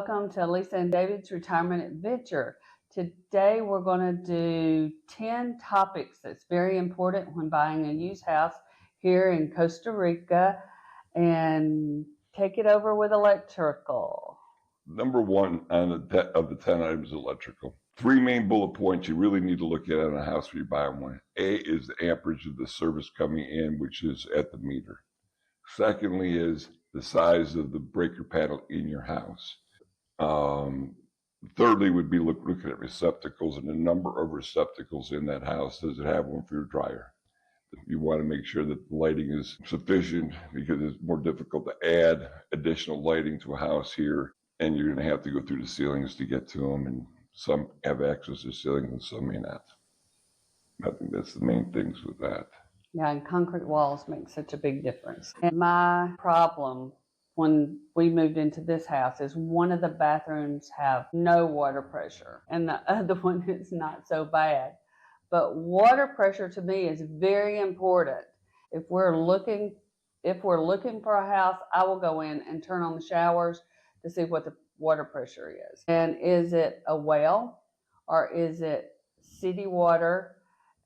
welcome to Lisa and David's Retirement Adventure. Today we're going to do 10 topics that's very important when buying a used house here in Costa Rica, and take it over with electrical. Number one of the 10 items is electrical. Three main bullet points you really need to look at on a house when you buy one. A is the amperage of the service coming in, which is at the meter. Secondly is the size of the breaker panel in your house. Thirdly would be looking at receptacles and the number of receptacles in that house. Does it have one for your dryer? You want to make sure that the lighting is sufficient, because it's more difficult to add additional lighting to a house here, and you're going to have to go through the ceilings to get to them, and some have access to ceilings and some may not. I think that's the main things with that. Yeah, and concrete walls make such a big difference. And my problem when we moved into this house is one of the bathrooms have no water pressure and the other one is not so bad. But water pressure to me is very important. If we're looking for a house, I will go in and turn on the showers to see what the water pressure is. And is it a well or is it city water?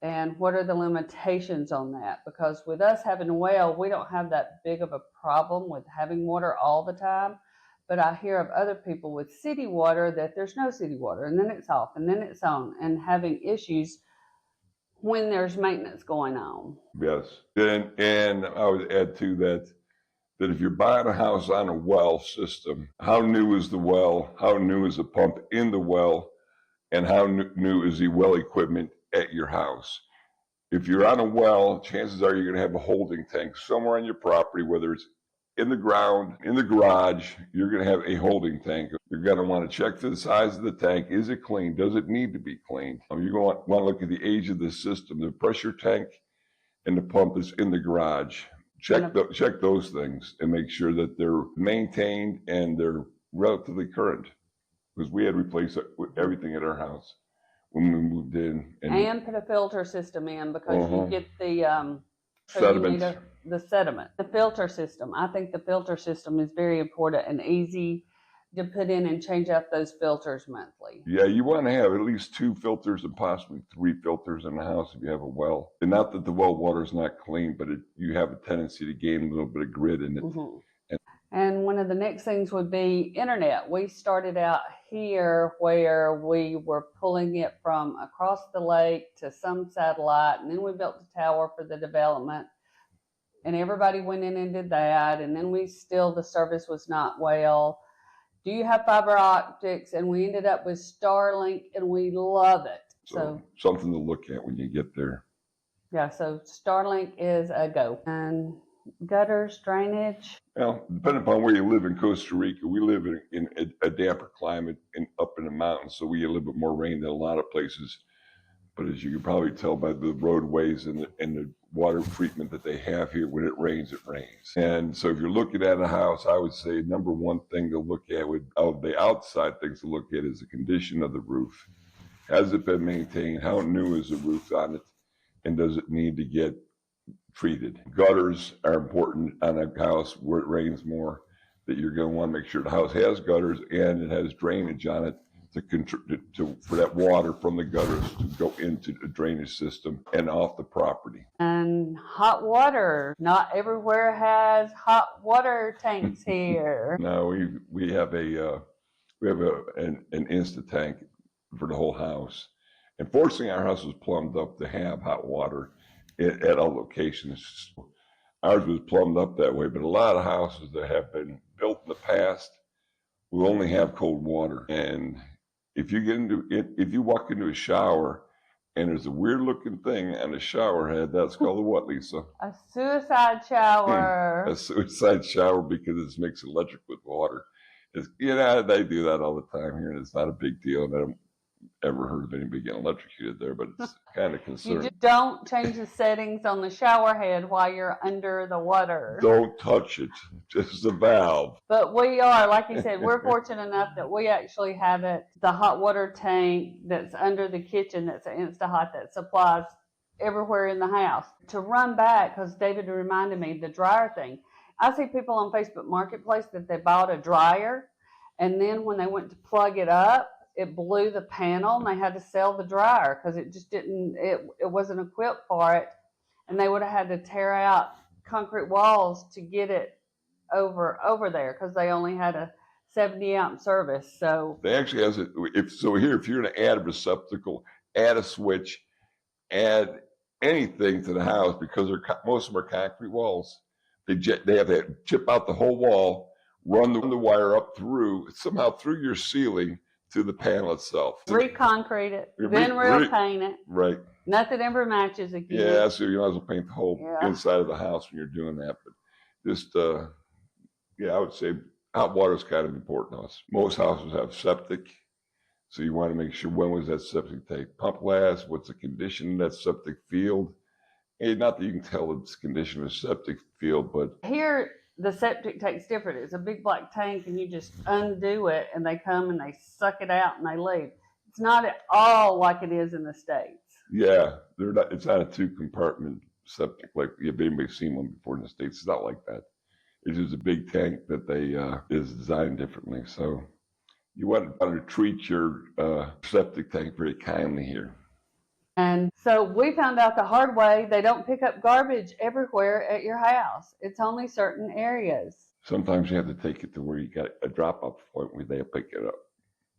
And what are the limitations on that? Because with us having a well, we don't have that big of a problem with having water all the time. But I hear of other people with city water that there's no city water, and then it's off, and then it's on, and having issues when there's maintenance going on. Yes. And I would add to that if you're buying a house on a well system, how new is the well? How new is the pump in the well? And how new is the well equipment at your house? If you're on a well, chances are you're going to have a holding tank somewhere on your property, whether it's in the ground, in the garage, you're going to have a holding tank. You're going to want to check for the size of the tank. Is it clean? Does it need to be cleaned? You're going to want to look at the age of the system, the pressure tank and the pump that's in the garage. Check those things and make sure that they're maintained and they're relatively current. Because we had to replace everything at our house when we moved in. And put a filter system in, because you get the sediment. The sediment. The filter system. I think the filter system is very important and easy to put in and change out those filters monthly. Yeah, you want to have at least 2 filters and possibly 3 filters in the house if you have a well. And not that the well water is not clean, but you have a tendency to gain a little bit of grit in it. Mm-hmm. And one of the next things would be internet. We started out here where we were pulling it from across the lake to some satellite, and then we built the tower for the development, and everybody went in and did that, and then the service was not well. Do you have fiber optics? And we ended up with Starlink, and we love it. So something to look at when you get there. Yeah, so Starlink is a go. And gutters, drainage? Well, depending upon where you live in Costa Rica, we live in a damper climate up in the mountains, so we get a little bit more rain than a lot of places. But as you can probably tell by the roadways and the water treatment that they have here, when it rains, it rains. And so if you're looking at a house, I would say number one thing to look at the outside things to look at is the condition of the roof. Has it been maintained? How new is the roof on it? And does it need to get treated? Gutters are important on a house where it rains more, that you're going to want to make sure the house has gutters and it has drainage on it for that water from the gutters to go into the drainage system and off the property. And hot water. Not everywhere has hot water tanks here. No, we have an Insta tank for the whole house. And fortunately, our house was plumbed up to have hot water at all locations. Ours was plumbed up that way, but a lot of houses that have been built in the past will only have cold water. And if you walk into a shower and there's a weird looking thing on the shower head, that's called a what, Lisa? A suicide shower. A suicide shower, because it's mixed electric with water. They do that all the time here, and it's not a big deal. And I don't ever heard of anybody getting electrocuted there, but it's kind of concerning. You just don't change the settings on the shower head while you're under the water. Don't touch it, just the valve. But we are, like you said, we're fortunate enough that we actually have the hot water tank that's under the kitchen, that's an Insta-Hot that supplies everywhere in the house. To run back, because David reminded me, the dryer thing. I see people on Facebook Marketplace that they bought a dryer, And then when they went to plug it up, it blew the panel, and they had to sell the dryer because it just didn't. It wasn't equipped for it, and they would have had to tear out concrete walls to get it over there because they only had a 70-amp service. So They actually has it. If you're going to add a receptacle, add a switch, add anything to the house, because most of them are concrete walls. They have to chip out the whole wall, run the wire up somehow through your ceiling to the panel itself. Reconcrete it, then repaint it. Right. Nothing ever matches again. Yeah, so you might as well paint the whole inside of the house when you're doing that. But just, I would say hot water is kind of important to us. Most houses have septic. So you want to make sure, when was that septic tank pump last? What's the condition of that septic field? And not that you can tell the condition of a septic field, but here the septic tank's different. It's a big black tank, and you just undo it, and they come and they suck it out and they leave. It's not at all like it is in the States. Yeah, they're not. It's not a 2-compartment septic like if anybody's seen one before in the States. It's not like that. It's just a big tank that is designed differently. So you want to treat your septic tank very kindly here. And so we found out the hard way, they don't pick up garbage everywhere at your house. It's only certain areas. Sometimes you have to take it to where you got a drop-off point where they'll pick it up.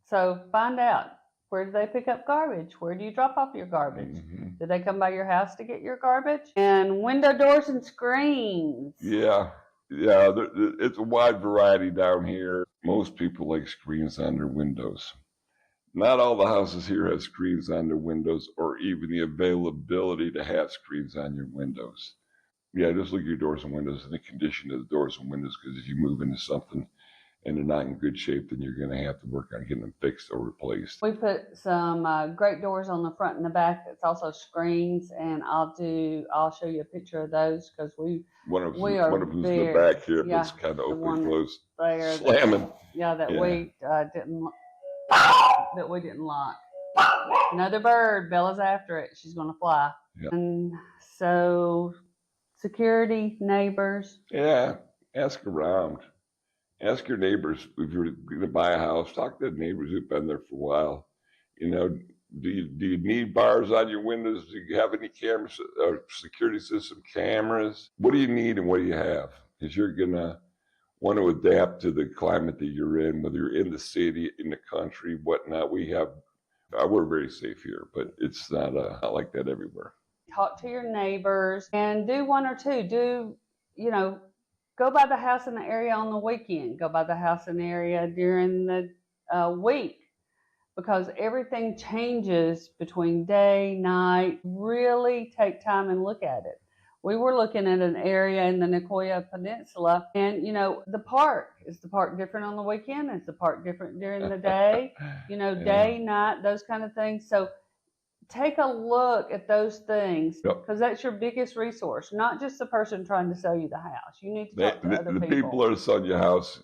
So find out, where do they pick up garbage? Where do you drop off your garbage? Mm-hmm. Do they come by your house to get your garbage? And window doors and screens. Yeah, it's a wide variety down here. Most people like screens on their windows. Not all the houses here have screens on their windows, or even the availability to have screens on your windows. Yeah, just look at your doors and windows and the condition of the doors and windows, because if you move into something and they're not in good shape, then you're going to have to work on getting them fixed or replaced. We put some great doors on the front and the back. It's also screens, and I'll show you a picture of those, because one of them's in the back here, but it's kind of open and closed, slamming. That we didn't lock. Another bird, Bella's after it. She's going to fly. Yep. And so, security, neighbors. Yeah, ask around. Ask your neighbors if you're going to buy a house. Talk to the neighbors who've been there for a while. You know, do you need bars on your windows? Do you have any cameras or security system cameras? What do you need and what do you have? Because you're going to want to adapt to the climate that you're in, whether you're in the city, in the country, whatnot. We're very safe here, but it's not like that everywhere. Talk to your neighbors and do one or two. Go by the house in the area on the weekend. Go by the house in the area during the week, because everything changes between day, night. Really take time and look at it. We were looking at an area in the Nicoya Peninsula, and, the park. Is the park different on the weekend? Is the park different during the day? Day, night, those kind of things. So take a look at those things, because that's your biggest resource, not just the person trying to sell you the house. You need to talk to other people. The people that are selling your house.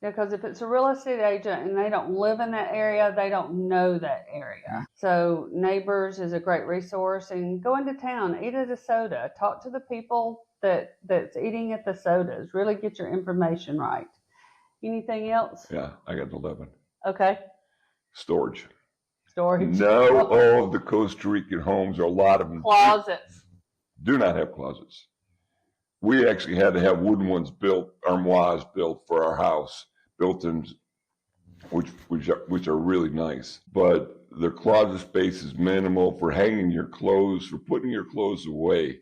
Yeah, because if it's a real estate agent and they don't live in that area, they don't know that area. So neighbors is a great resource. And go into town, eat at a soda, talk to the people that's eating at the sodas. Really get your information right. Anything else? Yeah, I got 11. Okay. Storage. No, all of the Costa Rican homes, or a lot of them, closets. Do not have closets. We actually had to have wooden ones built, armoires built for our house, built-in, which are really nice. But the closet space is minimal for hanging your clothes, for putting your clothes away.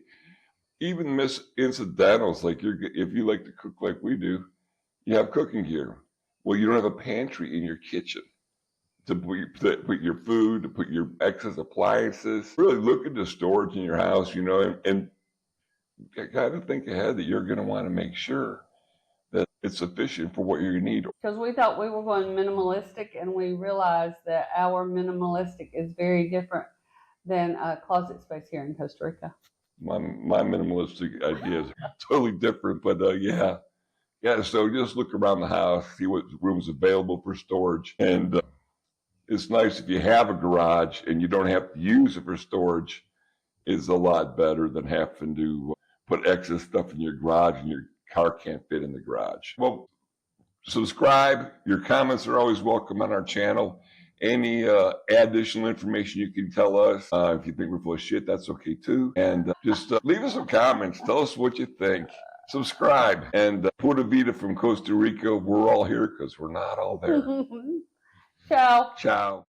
Even incidentals, like if you like to cook like we do, you have cooking gear. Well, you don't have a pantry in your kitchen to put your food, to put your excess appliances. Really look into storage in your house, and kind of think ahead that you're going to want to make sure that it's sufficient for what you need. Because we thought we were going minimalistic, and we realized that our minimalistic is very different than closet space here in Costa Rica. My minimalistic ideas are totally different, but yeah. So just look around the house, see what rooms available for storage, and it's nice if you have a garage and you don't have to use it for storage. Is a lot better than having to put excess stuff in your garage and your car can't fit in the garage. Well, subscribe. Your comments are always welcome on our channel. Any additional information you can tell us. If you think we're full of shit, that's okay too. And just leave us some comments. Tell us what you think. Subscribe. And Pura Vida from Costa Rica. We're all here because we're not all there. Ciao. Ciao.